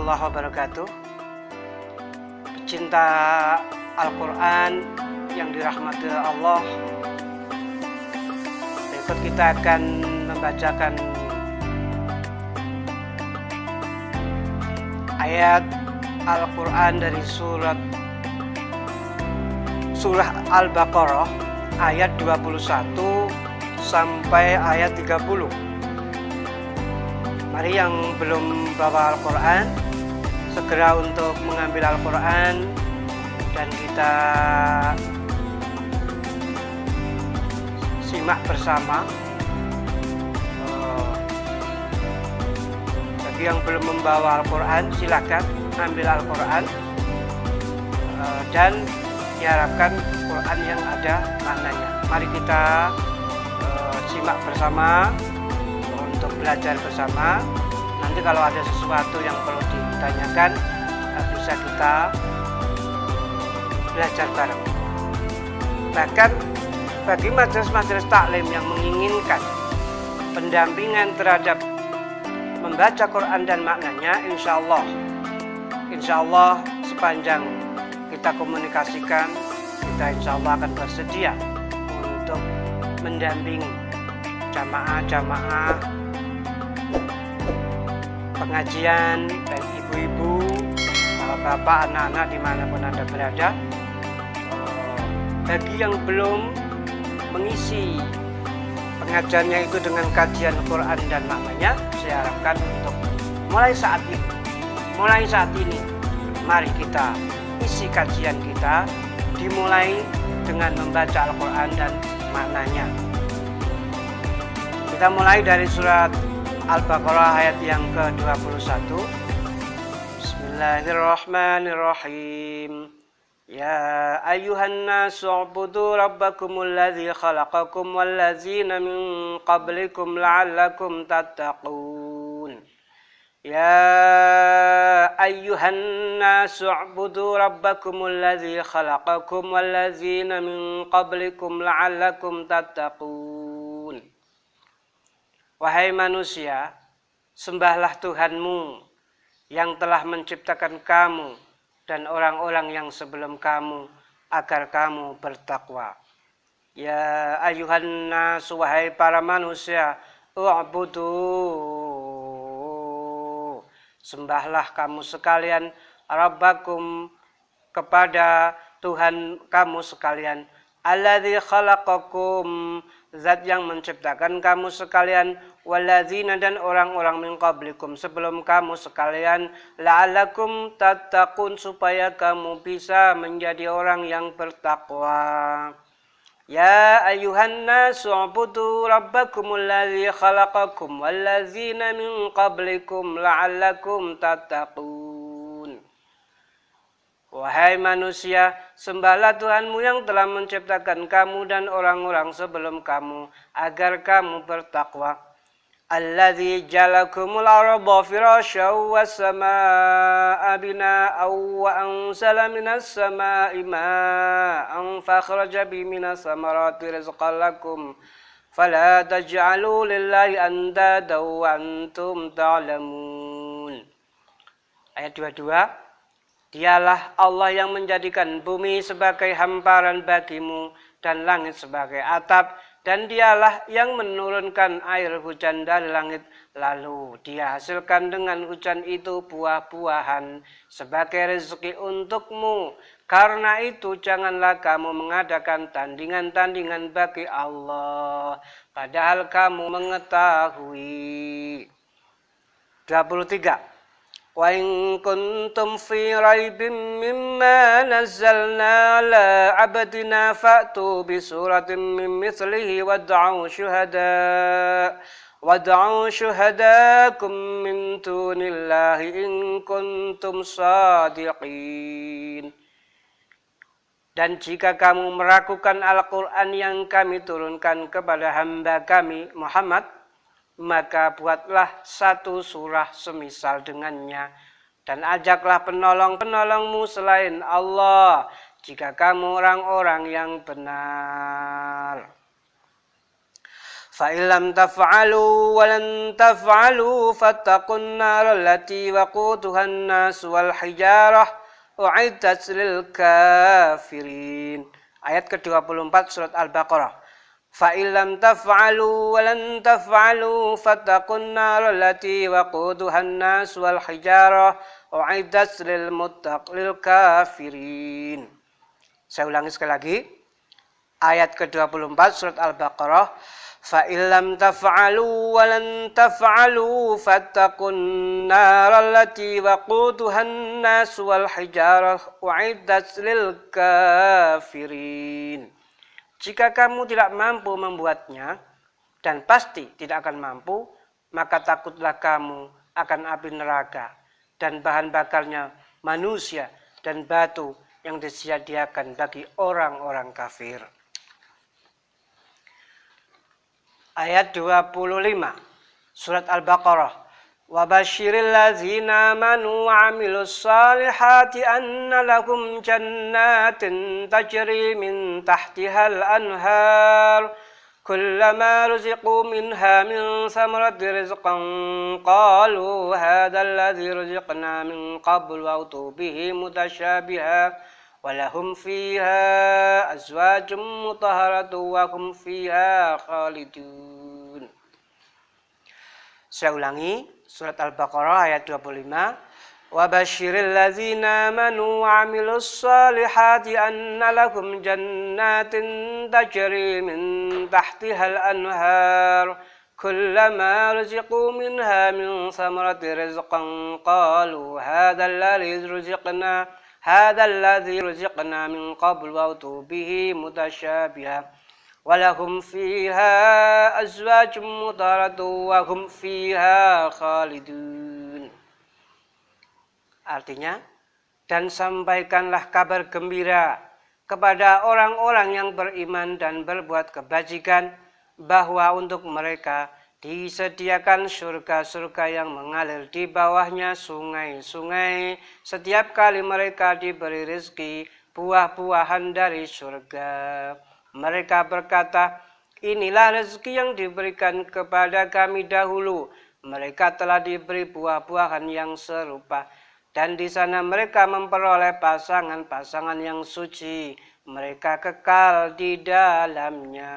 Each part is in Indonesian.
warahmatullahi wabarakatuh. Pecinta Al-Quran yang dirahmati Allah, berikut kita akan membacakan ayat Al-Quran dari surah Al-Baqarah ayat 21 sampai ayat 30. Mari yang belum bawa Al-Quran segera untuk mengambil Al-Quran dan kita simak bersama. Bagi yang belum membawa Al-Quran, silakan ambil Al-Quran dan diharapkan Quran yang ada maknanya. Mari kita simak bersama untuk belajar bersama. Nanti kalau ada sesuatu yang perlu ditanyakan, bisa kita belajar bareng. Bahkan bagi majelis-majelis taklim yang menginginkan pendampingan terhadap membaca Quran dan maknanya, insya Allah sepanjang kita komunikasikan, kita insya Allah akan bersedia untuk mendampingi jamaah pengajian, baik ibu-ibu, bapak-bapak, anak-anak dimanapun Anda berada. Bagi yang belum mengisi pengajiannya itu dengan kajian Quran dan maknanya, saya harapkan untuk mulai saat ini, mari kita isi kajian kita dimulai dengan membaca Al-Quran dan maknanya. Kita mulai dari surat Al-Baqarah ayat yang ke-21. Bismillahirrahmanirrahim. Ya ayyuhan nasu ubudu rabbakumul ladzi khalaqakum wal ladzina min qablikum la'allakum tattaqun. Ya ayyuhan nasu ubudu rabbakumul ladzi khalaqakum wal ladzina min qablikum la'allakum tattaqun. Wahai manusia, sembahlah Tuhanmu yang telah menciptakan kamu dan orang-orang yang sebelum kamu agar kamu bertakwa. Ya ayyuhan nas, wahai para manusia, u'budu, sembahlah kamu sekalian, rabbakum, kepada Tuhan kamu sekalian, alladzi khalaqakum, zat yang menciptakan kamu sekalian, waladzina, dan orang-orang min qablikum, sebelum kamu sekalian, la'allakum tattaqun, supaya kamu bisa menjadi orang yang bertakwa. Ya ayyuhan nasu ubudu rabbakumul ladzi khalaqakum walladzina min qablikum la'allakum tattaqun. Wahai manusia, sembahlah Tuhanmu yang telah menciptakan kamu dan orang-orang sebelum kamu agar kamu bertakwa. Alladzi ja'alakumul arda firasyan was samaa'a binaa'an wa anzala minas samaa'i maa'an fakhraja bihi minas samarati rizqan lakum fala taj'alu lillahi andadan wa antum ta'lamun. Ayat 22. Dialah Allah yang menjadikan bumi sebagai hamparan bagimu dan langit sebagai atap, dan dialah yang menurunkan air hujan dari langit, lalu dia hasilkan dengan hujan itu buah-buahan sebagai rezeki untukmu. Karena itu janganlah kamu mengadakan tandingan-tandingan bagi Allah, padahal kamu mengetahui. 23. Wa in kuntum fi raibin mimma nazzalna ala abdina fa'tu bi suratin min mithlihi wad'u syuhadakum min dunillahi in kuntum shadiqin. Dan jika kamu meragukan Al-Quran yang kami turunkan kepada hamba kami Muhammad, maka buatlah satu surah semisal dengannya dan ajaklah penolong-penolongmu selain Allah jika kamu orang-orang yang benar. فإن لم تفعلوا ولن تفعلوا فاتقوا النار التي وقودها الناس والحجارة أعدت للكافرين. Ayat ke-24 surat Al-Baqarah. فإن لم تفعلوا ولن تفعلوا فاتقوا النار التي وقودها الناس والحجارة أعدت للكافرين. Saya ulangi sekali lagi. Ayat ke-24 surat Al-Baqarah. فَإِنْ لَمْ تَفْعَلُوا وَلَنْ تَفْعَلُوا فَاتَّقُوا النَّارَ الَّتِي وَقُودُهَا النَّاسُ وَالْحِجَارَةُ أُعِدَّتْ لِلْكَافِرِينَ. Jika kamu tidak mampu membuatnya, dan pasti tidak akan mampu, maka takutlah kamu akan api neraka, dan bahan bakarnya manusia dan batu yang disediakan bagi orang-orang kafir. Ayat 25 surat Al-Baqarah. Wa basyiril ladzina amanu wa 'amilus salihati anna lahum jannatin tajri min tahtihal anhar kullama ruziqu minha min thamarati rizqan qalu hadzal ladzi ruziqna min qabl wa utubihi mutasyabiha walahum fiha azwajum mutahharatu wa hum fiha khalidun. Saya ulangi surat Al-Baqarah ayat 25. Wa basyiril ladzina amanu wa 'amilus salihati anna lahum jannatin tajri min tahtihal anhar kullama ruziqu minha min thamarati rizqan qalu hadzal ladzi ruziqna هذا الذي رزقنا من قبل وأتوا به متشابها ولهم فيها أزواج مطهرة وهم فيها خالدون. Artinya, dan sampaikanlah kabar gembira kepada orang-orang yang beriman dan berbuat kebajikan bahwa untuk mereka disediakan surga-surga yang mengalir di bawahnya sungai-sungai setiap kali mereka diberi rezeki buah-buahan dari surga. Mereka berkata, inilah rezeki yang diberikan kepada kami dahulu. Mereka telah diberi buah-buahan yang serupa. Dan di sana mereka memperoleh pasangan-pasangan yang suci. Mereka kekal di dalamnya.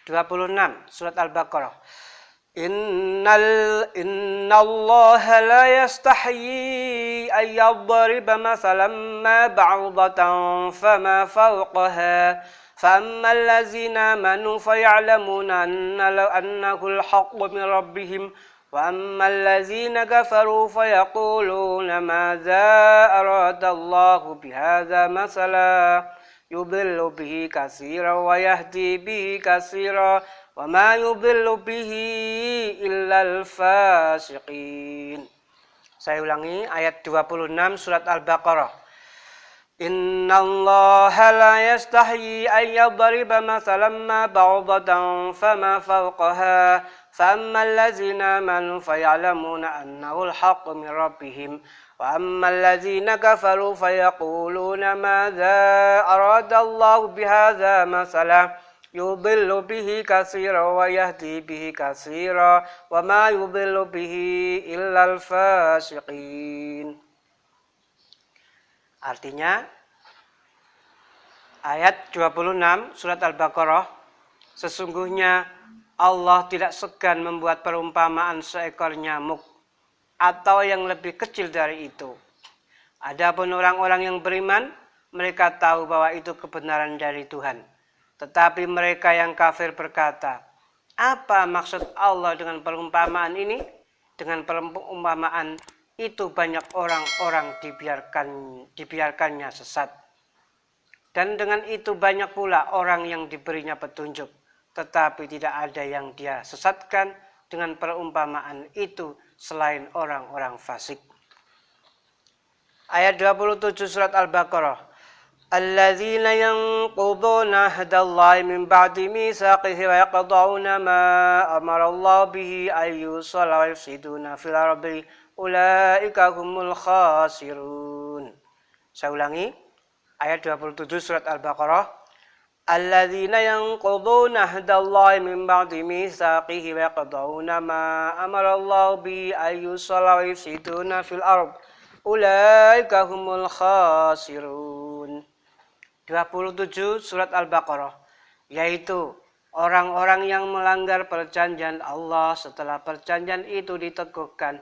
26 surat Al-Baqarah. Innallaha la yastahyi an yadriba mathalan ma ba'datan fama fawqaha فأما الذين آمنوا فيعلمون أنه الحق من ربهم وأما الذين كفروا فيقولون ماذا أراد الله بهذا مثلا يضل به كثيرا ويهدي به كثيرا وما يضل به إلا الفاسقين. Saya ulangi ayat 26 surat Al-Baqarah. Innallaha la yastahyi an yadriba mathalan ma ba'datan fama fawqaha فأما الذين آمنوا فيعلمون أنه الحق من ربهم وأما الذين كفروا فيقولون ماذا أراد الله بهذا مثلا يضل به كثيرا ويهدي به كثيرا وما يضل به إلا الفاسقين. Artinya ayat 26 surat Al-Baqarah, sesungguhnya Allah tidak segan membuat perumpamaan seekor nyamuk atau yang lebih kecil dari itu. Adapun orang-orang yang beriman, mereka tahu bahwa itu kebenaran dari Tuhan. Tetapi mereka yang kafir berkata, apa maksud Allah dengan perumpamaan ini? Dengan perumpamaan itu banyak orang-orang dibiarkannya sesat. Dan dengan itu banyak pula orang yang diberinya petunjuk. Tetapi tidak ada yang dia sesatkan dengan perumpamaan itu selain orang-orang fasik. Ayat 27 surat Al-Baqarah. Alladzina yanquduna ahdallahi min ba'di mitsaqihi wa yaqta'una ma amara Allah bihi ayyusala wa yufsiduna fil ardi ulaika humul khasirun. Saya ulangi ayat 27 surat Al-Baqarah. alladzina yanquduna ahdallahi min ba'di mitsaqihi wa yaqta'una ma amara Allah bi ayyusalla wa yufsiduna fil ard ulaika humul khasirun. 27 surat Al-Baqarah, yaitu orang-orang yang melanggar perjanjian Allah setelah perjanjian itu diteguhkan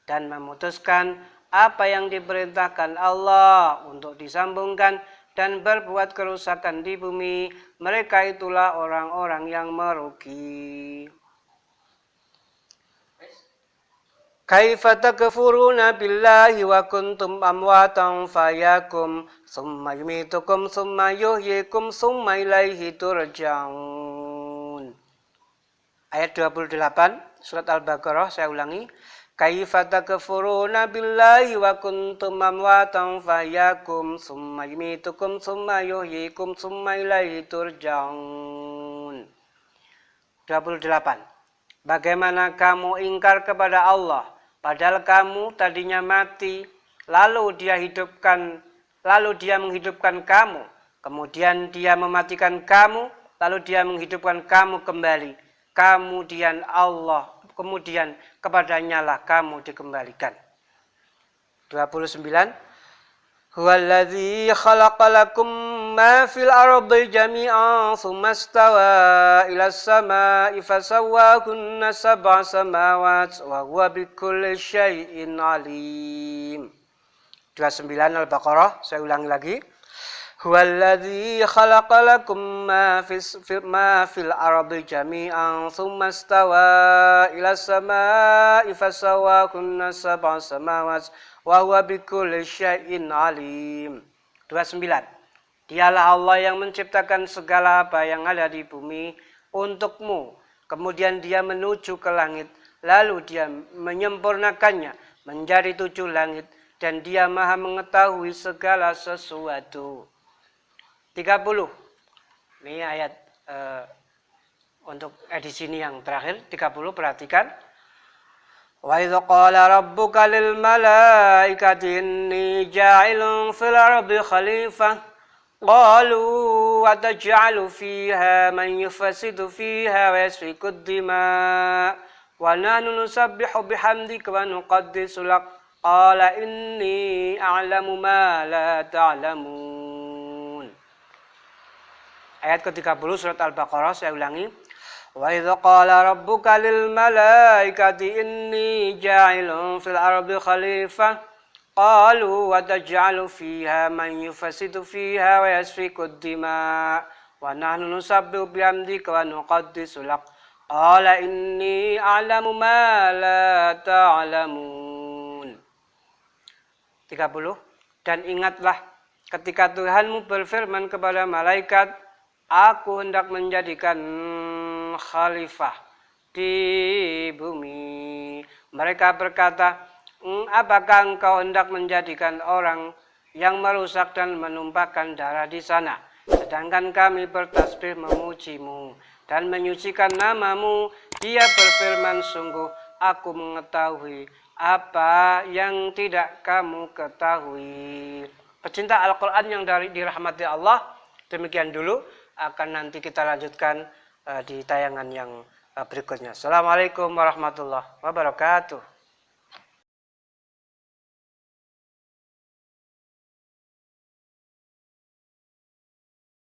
dan memutuskan apa yang diperintahkan Allah untuk disambungkan dan berbuat kerusakan di bumi, mereka itulah orang-orang yang merugi. Kaifa takfuruna billahi wa kuntum amwatan fayakum summa yumitukum summa yuhyikum summa ilaihi turja'un. Ayat 28 surat Al-Baqarah, saya ulangi. Kaifa takfuruna billahi wa kuntum amwatan fayakum summa yumitukum summa yuhyikum summa ilaihi turja'un. 28. Bagaimana kamu ingkar kepada Allah padahal kamu tadinya mati, lalu dia menghidupkan kamu, kemudian dia mematikan kamu, lalu dia menghidupkan kamu kembali. Kemudian kepadanya lah kamu dikembalikan. 29. Huwallazi khalaqalakum ma fil ardi jami'an tsumma istawa ilas samaa'i fasawwahunna sab'a samawati wa huwa bikulli syai'in alim. 29 Al-Baqarah, saya ulangi lagi. Huwallazi khalaqalakum ma fil ardi jami'an tsumma istawa ilas samaa'i fasawwahunna sab'a samawati wa huwa bikulli syai'in alim. 29. Dialah Allah yang menciptakan segala apa yang ada di bumi untukmu, kemudian dia menuju ke langit, lalu dia menyempurnakannya menjadi 7 langit, dan dia maha mengetahui segala sesuatu. 30. Ini ayat untuk edisi ini yang terakhir. 30, perhatikan. Wa idh qala rabbuka lil malaikati inni ja'ilun fil ardi khalifah qalu ataj'alu fiha man yufsidu fiha wa yasfiku ad-dima wa nahnu nusabbihu bihamdika wa nuqaddisu lak qala inni a'lamu ma la ta'lamun. Ayat ke-30 surat Al-Baqarah, saya ulangi. Wa idh qala rabbuka lil malaikati inni ja'ilun fil ardi khalifah qalu wa taj'alu fiha man yufsidu fiha wa yasfiku ad-dima wa nahnu nusabbihu bihamdika wa nuqaddisu lak qala inni a'lamu ma la ta'lamun. 30. Dan ingatlah ketika Tuhanmu berfirman kepada malaikat, aku hendak menjadikan khalifah di bumi. Mereka berkata, apakah engkau hendak menjadikan orang yang merusak dan menumpahkan darah di sana? Sedangkan kami bertasbih memujimu dan menyucikan namamu. Dia berfirman, sungguh aku mengetahui apa yang tidak kamu ketahui. Pecinta Al-Quran yang dirahmati Allah, demikian dulu. Akan nanti kita lanjutkan di tayangan yang berikutnya. Assalamualaikum warahmatullahi wabarakatuh.